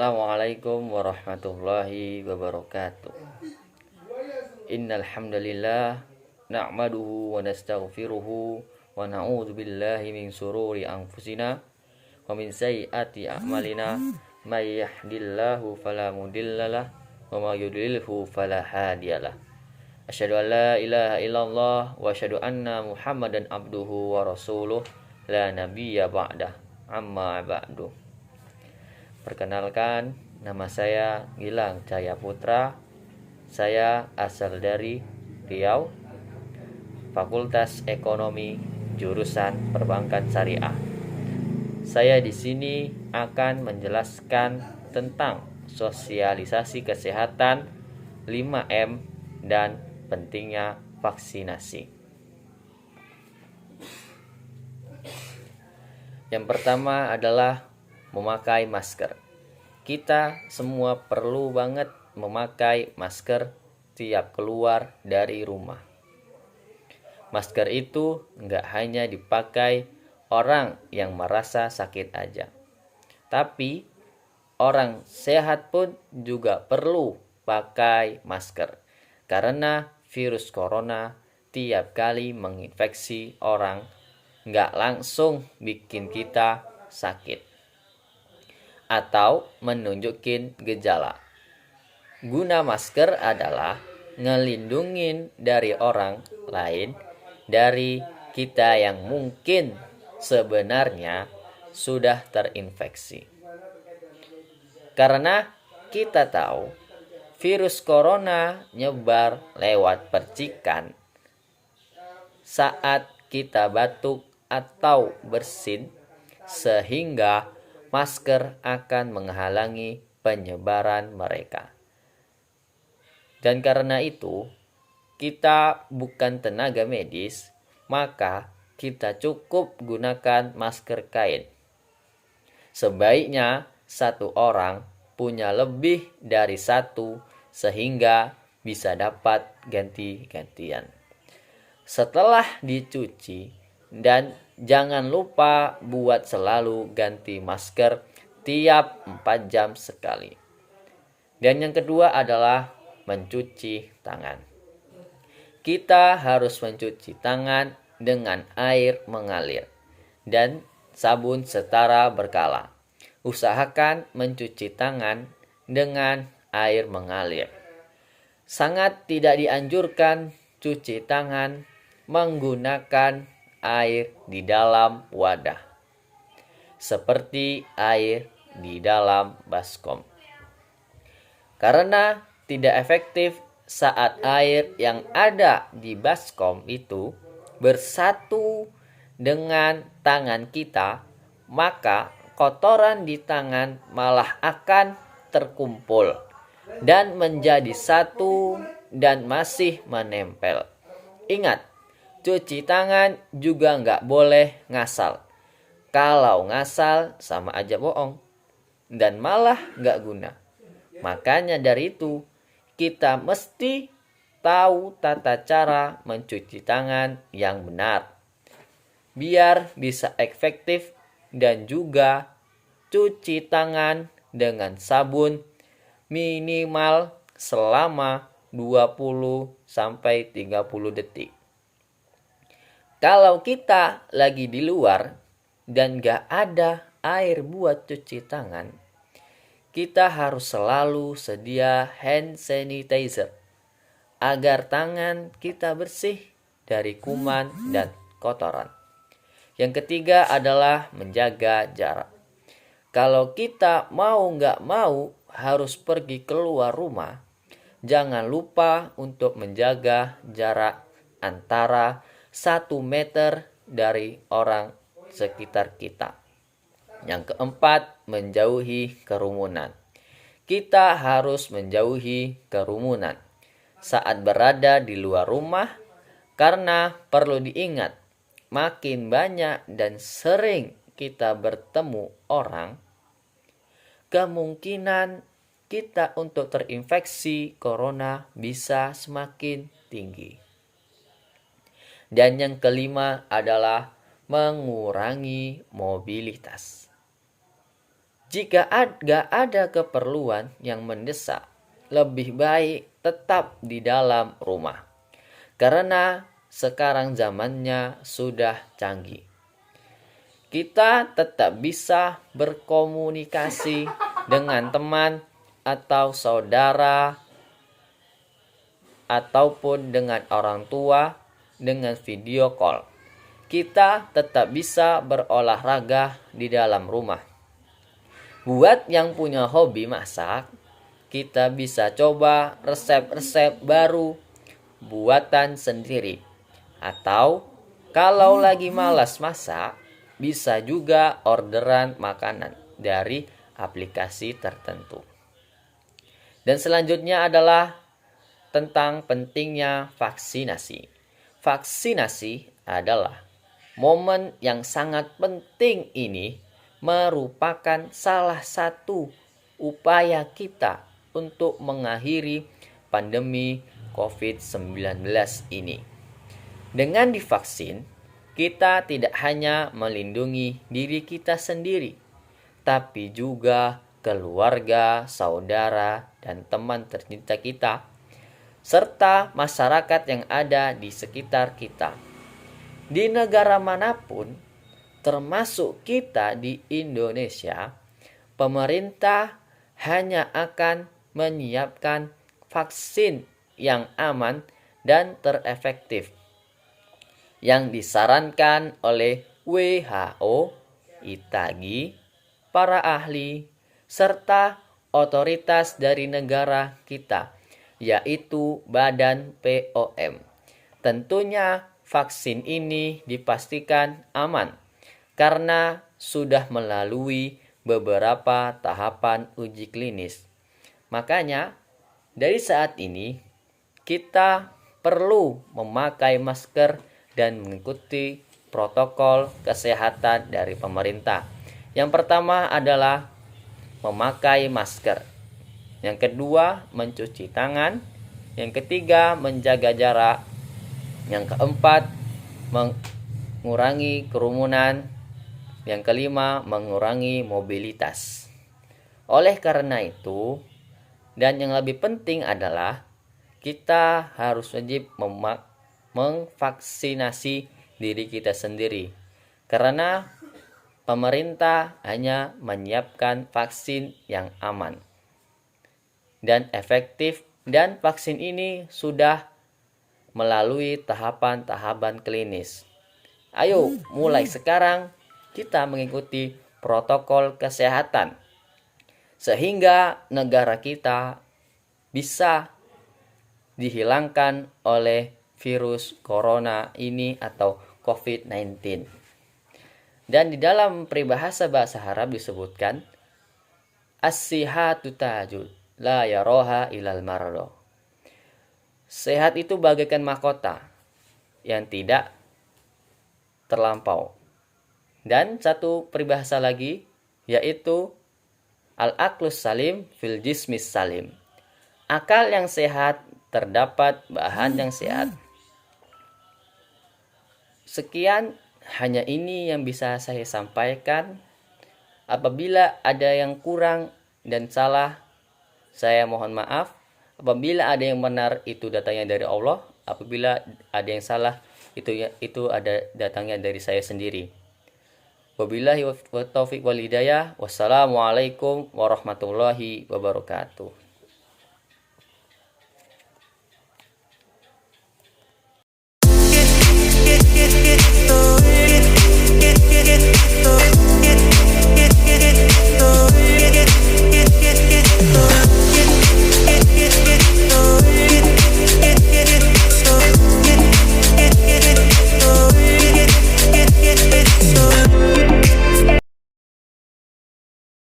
Assalamualaikum warahmatullahi wabarakatuh. Innal hamdalillah nahmaduhu wa nastaghfiruhu wa na'udzu billahi min shururi anfusina wa min sayyiati a'malina may yahdihillahu fala mudhillalah wa may yudlilhu fala hadiyalah. Asyhadu an la ilaha illallah wa asyhadu anna Muhammadan abduhu wa rasuluh la nabiyya ba'dah. Amma ba'du. Perkenalkan, nama saya Gilang Cahaya Putra. Saya asal dari Riau, Fakultas Ekonomi, jurusan Perbankan Syariah. Saya di sini akan menjelaskan tentang sosialisasi kesehatan 5M dan pentingnya vaksinasi. Yang pertama adalah memakai masker. Kita semua perlu banget memakai masker tiap keluar dari rumah. Masker itu nggak hanya dipakai orang yang merasa sakit aja, tapi orang sehat pun juga perlu pakai masker. Karena virus corona tiap kali menginfeksi orang, nggak langsung bikin kita sakit atau menunjukin gejala. Guna masker adalah ngelindungin dari orang lain dari kita yang mungkin sebenarnya sudah terinfeksi. Karena kita tahu virus corona nyebar lewat percikan saat kita batuk atau bersin, sehingga masker akan menghalangi penyebaran mereka. Dan karena itu, kita bukan tenaga medis, maka kita cukup gunakan masker kain. Sebaiknya satu orang punya lebih dari satu sehingga bisa dapat ganti-gantian. Setelah dicuci, dan jangan lupa buat selalu ganti masker tiap 4 jam sekali. Dan yang kedua adalah mencuci tangan. Kita harus mencuci tangan dengan air mengalir dan sabun setara berkala. Usahakan mencuci tangan dengan air mengalir. Sangat tidak dianjurkan cuci tangan menggunakan air di dalam wadah, seperti air di dalam baskom. Karena tidak efektif saat air yang ada di baskom itu bersatu dengan tangan kita, maka kotoran di tangan malah akan terkumpul dan menjadi satu dan masih menempel. Ingat, cuci tangan juga nggak boleh ngasal. Kalau ngasal sama aja bohong dan malah nggak guna. Makanya dari itu kita mesti tahu tata cara mencuci tangan yang benar, biar bisa efektif, dan juga cuci tangan dengan sabun minimal selama 20-30 detik. Kalau kita lagi di luar dan gak ada air buat cuci tangan, kita harus selalu sedia hand sanitizer agar tangan kita bersih dari kuman dan kotoran. Yang ketiga adalah menjaga jarak. Kalau kita mau gak mau harus pergi keluar rumah, jangan lupa untuk menjaga jarak antara 1 meter dari orang sekitar kita. Yang keempat, menjauhi kerumunan. Kita harus menjauhi kerumunan saat berada di luar rumah, karena perlu diingat, makin banyak dan sering kita bertemu orang, kemungkinan kita untuk terinfeksi corona bisa semakin tinggi. Dan yang kelima adalah mengurangi mobilitas. Jika gak ada keperluan yang mendesak, lebih baik tetap di dalam rumah. Karena sekarang zamannya sudah canggih. Kita tetap bisa berkomunikasi dengan teman atau saudara ataupun dengan orang tua dengan video call. Kita tetap bisa berolahraga di dalam rumah. Buat yang punya hobi masak, kita bisa coba resep-resep baru buatan sendiri. Atau kalau lagi malas masak, bisa juga orderan makanan dari aplikasi tertentu. Dan selanjutnya adalah tentang pentingnya vaksinasi. Vaksinasi adalah momen yang sangat penting ini merupakan salah satu upaya kita untuk mengakhiri pandemi COVID-19 ini. Dengan divaksin, kita tidak hanya melindungi diri kita sendiri, tapi juga keluarga, saudara, dan teman tercinta kita, serta masyarakat yang ada di sekitar kita. Di negara manapun, termasuk kita di Indonesia, pemerintah hanya akan menyiapkan vaksin yang aman dan terefektif yang disarankan oleh WHO, ITAGI, para ahli, serta otoritas dari negara kita, yaitu Badan POM. Tentunya vaksin ini dipastikan aman karena sudah melalui beberapa tahapan uji klinis. Makanya, dari saat ini kita perlu memakai masker dan mengikuti protokol kesehatan dari pemerintah. Yang pertama adalah memakai masker. Yang kedua, mencuci tangan. Yang ketiga, menjaga jarak. Yang keempat, mengurangi kerumunan. Yang kelima, mengurangi mobilitas. Oleh karena itu, dan yang lebih penting adalah kita harus wajib memvaksinasi diri kita sendiri. Karena pemerintah hanya menyiapkan vaksin yang aman dan efektif, dan vaksin ini sudah melalui tahapan-tahapan klinis. Ayo, mulai sekarang kita mengikuti protokol kesehatan sehingga negara kita bisa dihilangkan oleh virus corona ini atau COVID-19. Dan di dalam peribahasa bahasa Arab disebutkan as-sihhatu tajul la yaroha ilal mardo. Sehat itu bagaikan mahkota yang tidak terlampau. Dan satu peribahasa lagi yaitu al-aqlus salim fil jismis salim. Akal yang sehat terdapat bahan yang sehat. Sekian, hanya ini yang bisa saya sampaikan. Apabila ada yang kurang dan salah, saya mohon maaf. Apabila ada yang benar, itu datangnya dari Allah. Apabila ada yang salah, itu ada datangnya dari saya sendiri. Wabillahi wa taufiq wal hidayah. Wassalamualaikum warahmatullahi wabarakatuh.